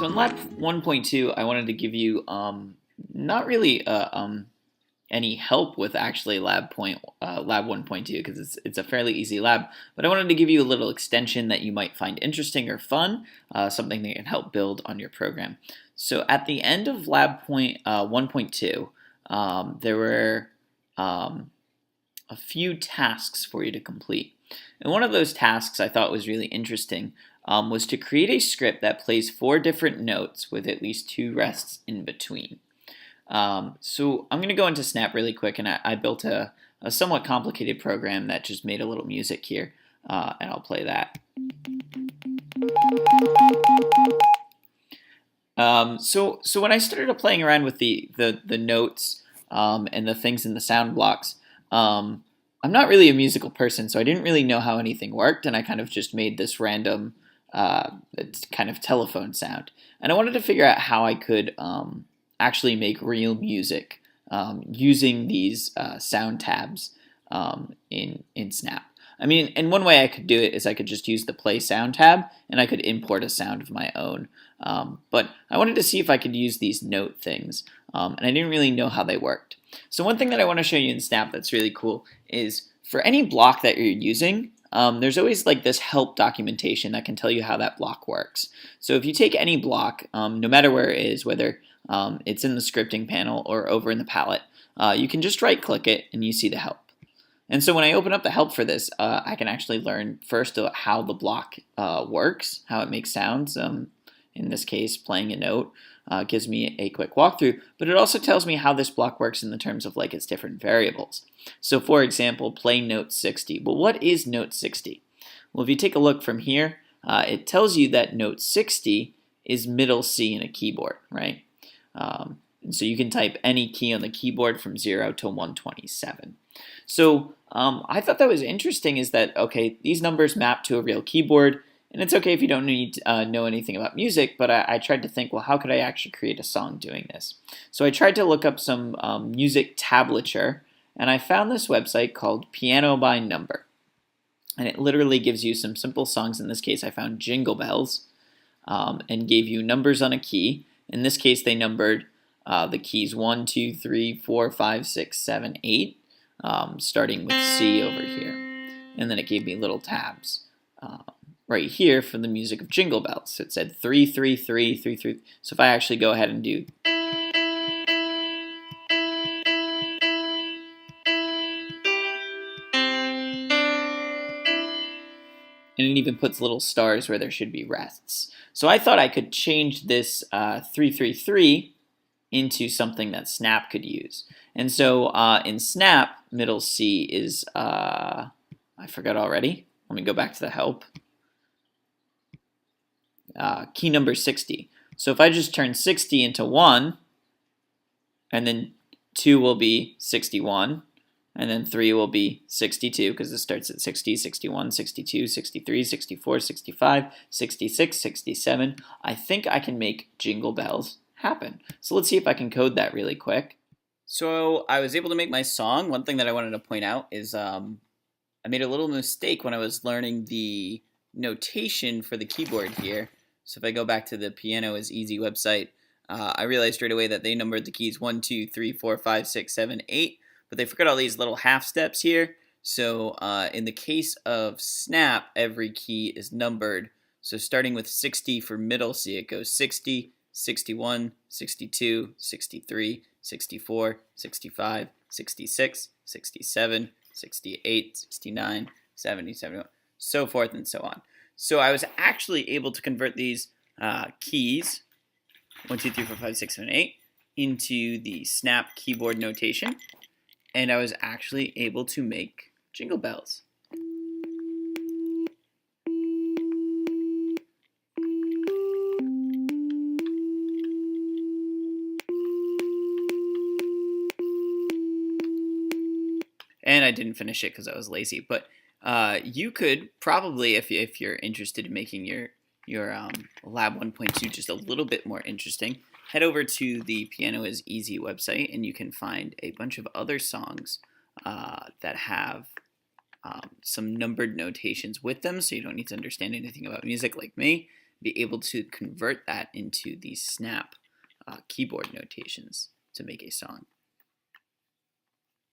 So in Lab 1.2, I wanted to give you not really any help with actually Lab 1.2 because it's a fairly easy lab, but I wanted to give you a little extension that you might find interesting or fun, something that can help build on your program. So at the end of Lab 1.2, there were a few tasks for you to complete. And one of those tasks I thought was really interesting was to create a script that plays 4 different notes with at least 2 rests in between. So I'm going to go into Snap really quick, and I built a somewhat complicated program that just made a little music here, and I'll play that. So when I started playing around with the notes and the things in the sound blocks, I'm not really a musical person, so I didn't really know how anything worked, and I kind of just made this random kind of telephone sound. And I wanted to figure out how I could actually make real music using these sound tabs in Snap. I mean, and one way I could do it is I could just use the play sound tab and I could import a sound of my own. But I wanted to see if I could use these note things, and I didn't really know how they worked. So one thing that I want to show you in Snap that's really cool is for any block that you're using, there's always like this help documentation that can tell you how that block works. So if you take any block, no matter where it is, whether it's in the scripting panel or over in the palette, you can just right click it and you see the help. And so when I open up the help for this, I can actually learn first how the block works, how it makes sounds. In this case, playing a note gives me a quick walkthrough, but it also tells me how this block works in the terms of like its different variables. So for example, play note 60. Well, what is note 60? Well, if you take a look from here, it tells you that note 60 is middle C in a keyboard, right? And so you can type any key on the keyboard from 0 to 127. So I thought that was interesting is that, okay, these numbers map to a real keyboard, and it's okay if you don't need to know anything about music, but I tried to think, well, how could I actually create a song doing this? So I tried to look up some music tablature, and I found this website called Piano by Number. And it literally gives you some simple songs. In this case, I found Jingle Bells, and gave you numbers on a key. In this case, they numbered the keys 1, 2, 3, 4, 5, 6, 7, 8, starting with C over here. And then it gave me little tabs right here for the music of Jingle Bells. So it said 3, 3, 3, 3, 3. So if I actually go ahead and do, and it even puts little stars where there should be rests. So I thought I could change this 333 into something that Snap could use. And so in Snap, middle C is, I forgot already. Let me go back to the help. Key number 60. So if I just turn 60 into 1, and then 2 will be 61, and then 3 will be 62 because it starts at 60, 61, 62, 63, 64, 65, 66, 67. I think I can make Jingle Bells happen. So let's see if I can code that really quick. So I was able to make my song. One thing that I wanted to point out is I made a little mistake when I was learning the notation for the keyboard here. So if I go back to the Piano is Easy website, I realized right away that they numbered the keys 1, 2, 3, 4, 5, 6, 7, 8, but they forgot all these little half steps here. So in the case of Snap, every key is numbered. So starting with 60 for middle C, it goes 60, 61, 62, 63, 64, 65, 66, 67, 68, 69, 70, 71, so forth and so on. So I was actually able to convert these keys, 1, 2, 3, 4, 5, 6, 7, 8, into the Snap keyboard notation, and I was actually able to make Jingle Bells. And I didn't finish it because I was lazy, but you could probably, if you're interested in making your Lab 1.2 just a little bit more interesting, head over to the Piano is Easy website, and you can find a bunch of other songs that have some numbered notations with them, so you don't need to understand anything about music like me. be able to convert that into these snap keyboard notations to make a song.